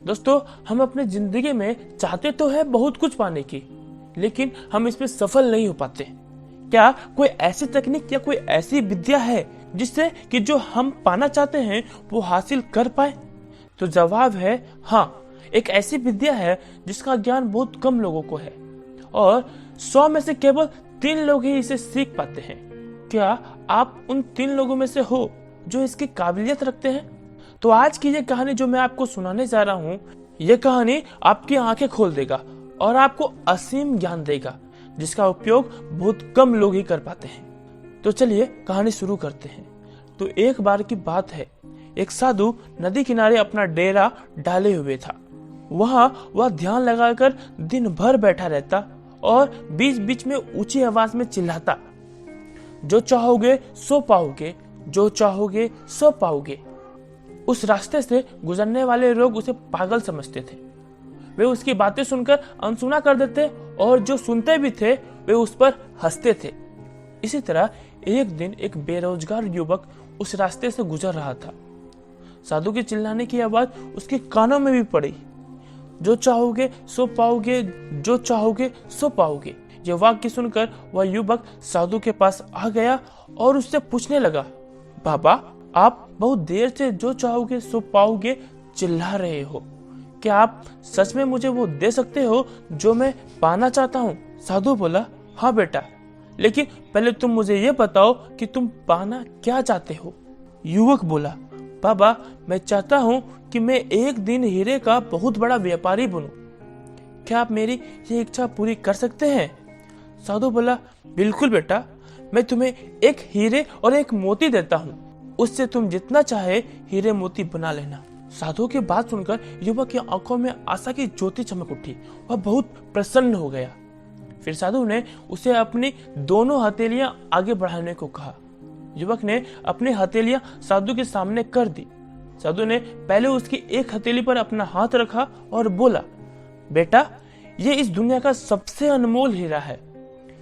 दोस्तों, हम अपने जिंदगी में चाहते तो है बहुत कुछ पाने की, लेकिन हम इसमें सफल नहीं हो पाते। क्या कोई ऐसी तकनीक या कोई ऐसी विद्या है जिससे कि जो हम पाना चाहते हैं वो हासिल कर पाए? तो जवाब है हाँ। एक ऐसी विद्या है जिसका ज्ञान बहुत कम लोगों को है और 100 में से केवल 3 लोग ही इसे सीख पाते हैं। क्या आप उन 3 लोगों में से हो जो इसकी काबिलियत रखते हैं? तो आज की ये कहानी जो मैं आपको सुनाने जा रहा हूँ, ये कहानी आपकी आंखें खोल देगा और आपको असीम ज्ञान देगा जिसका उपयोग बहुत कम लोग ही कर पाते हैं। तो चलिए कहानी शुरू करते हैं। तो एक बार की बात है, एक साधु नदी किनारे अपना डेरा डाले हुए था। वहां वह ध्यान लगाकर दिन भर बैठा रहता और बीच बीच में ऊंची आवाज में चिल्लाता, जो चाहोगे सो पाओगे, जो चाहोगे सो पाओगे। उस रास्ते से गुजरने वाले लोग उसे पागल समझते थे। वे उसकी बातें सुनकर अनसुना कर देते और जो सुनते भी थे वे उस पर हंसते थे। इसी तरह एक दिन एक बेरोजगार युवक उस रास्ते से गुजर रहा था। साधु के चिल्लाने की आवाज उसके कानों में भी पड़ी, जो चाहोगे सो पाओगे, जो चाहोगे सो पाओगे। यह वाक्य सुनकर वह युवक साधु के पास आ गया और उससे पूछने लगा, बाबा, आप बहुत देर से जो चाहोगे सो पाओगे चिल्ला रहे हो। क्या आप सच में मुझे वो दे सकते हो जो मैं पाना चाहता हूँ? साधु बोला, हाँ बेटा, लेकिन पहले तुम मुझे ये बताओ कि तुम पाना क्या चाहते हो। युवक बोला, बाबा, मैं चाहता हूँ कि मैं एक दिन हीरे का बहुत बड़ा व्यापारी बनूं। क्या आप मेरी ये इच्छा पूरी कर सकते हैं? साधु बोला, बिल्कुल बेटा, मैं तुम्हें एक हीरे और एक मोती देता हूँ। उससे तुम जितना चाहे हीरे मोती बना लेना। साधु की बात सुनकर युवक की आंखों में आशा की ज्योति चमक उठी। वह बहुत प्रसन्न हो गया। फिर साधु ने उसे अपनी दोनों हथेलियां आगे बढ़ाने को कहा। युवक ने अपनी हथेलियां साधु के सामने कर दी। साधु ने पहले उसकी एक हथेली पर अपना हाथ रखा और बोला, बेटा, ये इस दुनिया का सबसे अनमोल हीरा है।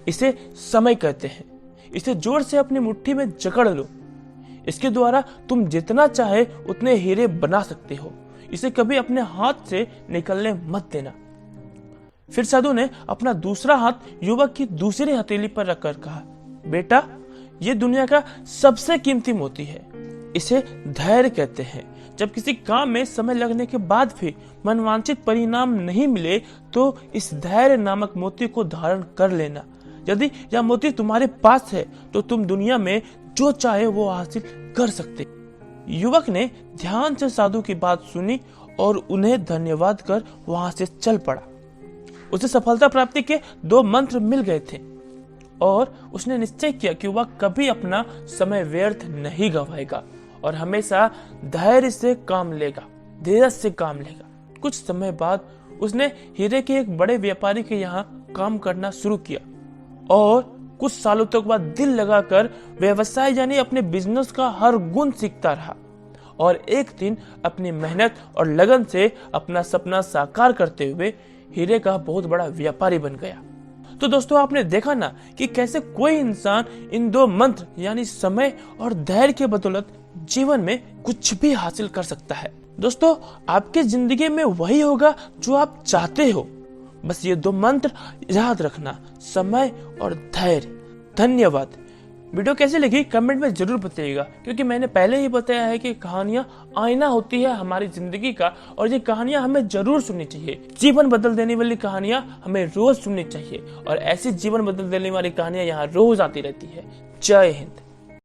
इसे समय कहते हैं। इसे जोर से अपनी मुट्ठी में जकड़ लो। इसके द्वारा तुम जितना चाहे उतने हीरे बना सकते हो। इसे कभी अपने हाथ से निकलने मत देना। फिर साधु ने अपना दूसरा हाथ युवक की दूसरी हथेली पर रखकर कहा, बेटा, ये दुनिया का सबसे कीमती मोती है। इसे धैर्य कहते हैं। जब किसी काम में समय लगने के बाद भी मनवांछित परिणाम नहीं मिले तो इस धैर्य नामक मोती को धारण कर लेना। यदि यह मोती तुम्हारे पास है तो तुम दुनिया में जो चाहे वो हासिल कर सकते। युवक ने ध्यान से साधु की बात सुनी और उन्हें धन्यवाद कर वहां से चल पड़ा। उसे सफलता प्राप्ति के 2 मंत्र मिल गए थे और उसने निश्चय किया कि वह कभी अपना समय व्यर्थ नहीं गंवाएगा और हमेशा धैर्य से काम लेगा, धीरज से काम लेगा। कुछ समय बाद उसने हीरे के एक बड़े व्यापारी के यहाँ काम करना शुरू किया और कुछ सालों तक वह दिल लगाकर व्यवसाय यानी अपने बिजनेस का हर गुण सीखता रहा और एक दिन अपनी मेहनत और लगन से अपना सपना साकार करते हुए हीरे का बहुत बड़ा व्यापारी बन गया। तो दोस्तों, आपने देखा ना कि कैसे कोई इंसान इन 2 मंत्र यानी समय और धैर्य के बदौलत जीवन में कुछ भी हासिल कर सकता है। दोस्तों, आपके जिंदगी में वही होगा जो आप चाहते हो। बस ये 2 मंत्र याद रखना, समय और धैर्य। धन्यवाद। वीडियो कैसी लगी कमेंट में जरूर बताइएगा, क्योंकि मैंने पहले ही बताया है कि कहानियां आईना होती है हमारी जिंदगी का और ये कहानियां हमें जरूर सुननी चाहिए। जीवन बदल देने वाली कहानियां हमें रोज सुननी चाहिए और ऐसी जीवन बदल देने वाली कहानियां यहाँ रोज आती रहती है। जय हिंद।